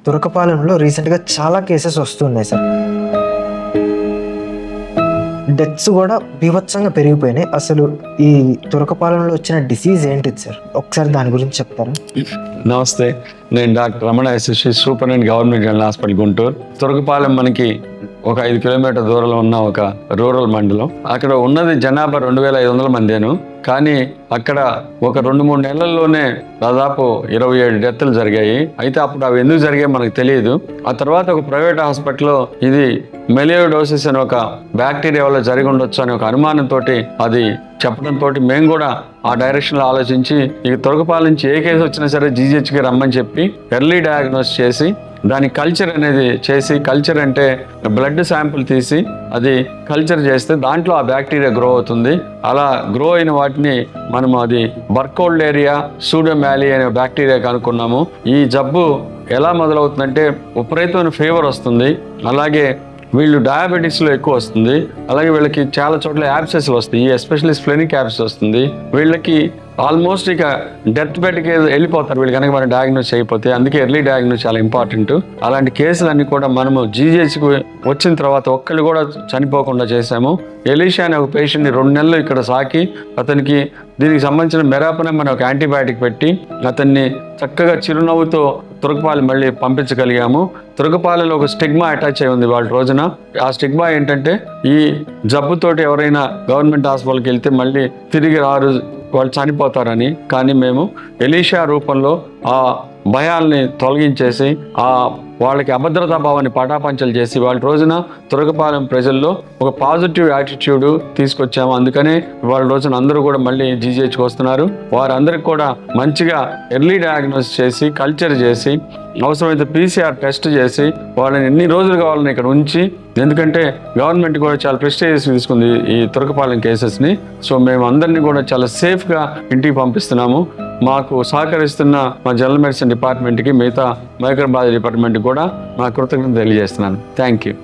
తురకపాలెంలో రీసెంట్గా చాలా కేసెస్ వస్తున్నాయి సార్. డెత్స్ కూడా బీభత్సంగా పెరిగిపోయినాయి. అసలు ఈ తురకపాలెంలో వచ్చిన డిసీజ్ ఏంటిది సార్? ఒకసారి దాని గురించి చెప్తారా? నమస్తే, నేను doctor Ramana SSC, superintendent government general hospital Guntur. Turakapalem మనకి ఒక 5 కిలోమీటర్ దూరంలో ఉన్న ఒక రూరల్ మండలం. అక్కడ ఉన్నది జనాభా 2500 మందేను. కానీ అక్కడ ఒక 2-3 నెలల్లోనే దాదాపు 27 డెత్లు జరిగాయి. అయితే అప్పుడు అవి ఎందుకు జరిగాయి మనకు తెలియదు. ఆ తర్వాత ఒక ప్రైవేట్ హాస్పిటల్లో ఇది మెలియోడోసిస్ అని ఒక బ్యాక్టీరియా వల్ల జరిగి ఉండొచ్చు అనే ఒక అనుమానంతో అది చెప్పడంతో మేము కూడా ఆ డైరెక్షన్లో ఆలోచించి ఇక తురకపాలెం నుంచి ఏ కేసు వచ్చినా సరే జీజీహెచ్కి రమ్మని చెప్పి ఎర్లీ డయాగ్నోస్ చేసి దాని కల్చర్ అనేది చేసి, కల్చర్ అంటే బ్లడ్ శాంపుల్ తీసి అది కల్చర్ చేస్తే దాంట్లో ఆ బ్యాక్టీరియా గ్రో అవుతుంది. అలా గ్రో అయిన వాటిని మనము అది బర్కౌల్డేరియా సూడోమాలి అనే బ్యాక్టీరియా కనుక్కున్నాము. ఈ జబ్బు ఎలా మొదలవుతుందంటే విపరీతమైన ఫీవర్ వస్తుంది, అలాగే వీళ్ళు డయాబెటీస్లో ఎక్కువ వస్తుంది, అలాగే వీళ్ళకి చాలా చోట్ల యాబ్సెస్లు వస్తాయి, ఎస్పెషల్లీ స్ప్లెనిక్ యాబ్సెస్ వస్తుంది. వీళ్ళకి ఆల్మోస్ట్ ఇక డెత్ బెడ్కి వెళ్ళిపోతారు వీళ్ళు కనుక మనం డయాగ్నోస్ చేయకపోతే. అందుకే ఎర్లీ డయాగ్నోస్ చాలా ఇంపార్టెంట్. అలాంటి కేసులన్నీ కూడా మనము జీజీహెచ్కి వచ్చిన తర్వాత ఒక్కళ్ళు కూడా చనిపోకుండా చేశాము. ఎలీషా అనే ఒక పేషెంట్ని 2 నెలలు ఇక్కడ సాకి అతనికి దీనికి సంబంధించిన మెరాపనం అనే ఒక యాంటీబయాటిక్ పెట్టి అతన్ని చక్కగా చిరునవ్వుతో తురకపాలెం మళ్ళీ పంపించగలిగాము. తురకపాలెంలో ఒక స్టిగ్మా అటాచ్ అయి ఉంది వాళ్ళ రోజున. ఆ స్టిగ్మా ఏంటంటే ఈ జబ్బుతోటి ఎవరైనా గవర్నమెంట్ హాస్పిటల్కి వెళ్తే మళ్ళీ తిరిగి రారు, వాళ్ళు చనిపోతారని. కానీ మేము ఎలీషా రూపంలో ఆ భయాల్ని తొలగించేసి ఆ వాళ్ళకి అభద్రతా భావాన్ని పటాపంచలు చేసి వాళ్ళ రోజున తురకపాలెం ప్రజల్లో ఒక పాజిటివ్ యాటిట్యూడ్ తీసుకొచ్చాము. అందుకనే వాళ్ళ రోజున అందరూ కూడా మళ్ళీ జీజీహెచ్కి వస్తున్నారు. వారందరికి కూడా మంచిగా ఎర్లీ డయాగ్నోస్ చేసి కల్చర్ చేసి అవసరమైతే పీసీఆర్ టెస్ట్ చేసి వాళ్ళని ఎన్ని రోజులు కావాలని ఇక్కడ ఉంచి, ఎందుకంటే గవర్నమెంట్ కూడా చాలా ప్రెస్టీజియస్ తీసుకుంది ఈ తురకపాలెం కేసెస్ని. సో మేము అందరినీ కూడా చాలా సేఫ్గా ఇంటికి పంపిస్తున్నాము. మాకు సహకరిస్తున్న మా జనరల్ మెడిసిన్ డిపార్ట్మెంట్కి, మిగతా మైక్రోబయాలజీ డిపార్ట్మెంట్కి కూడా మా కృతజ్ఞతలు తెలియజేస్తున్నాను. Thank you.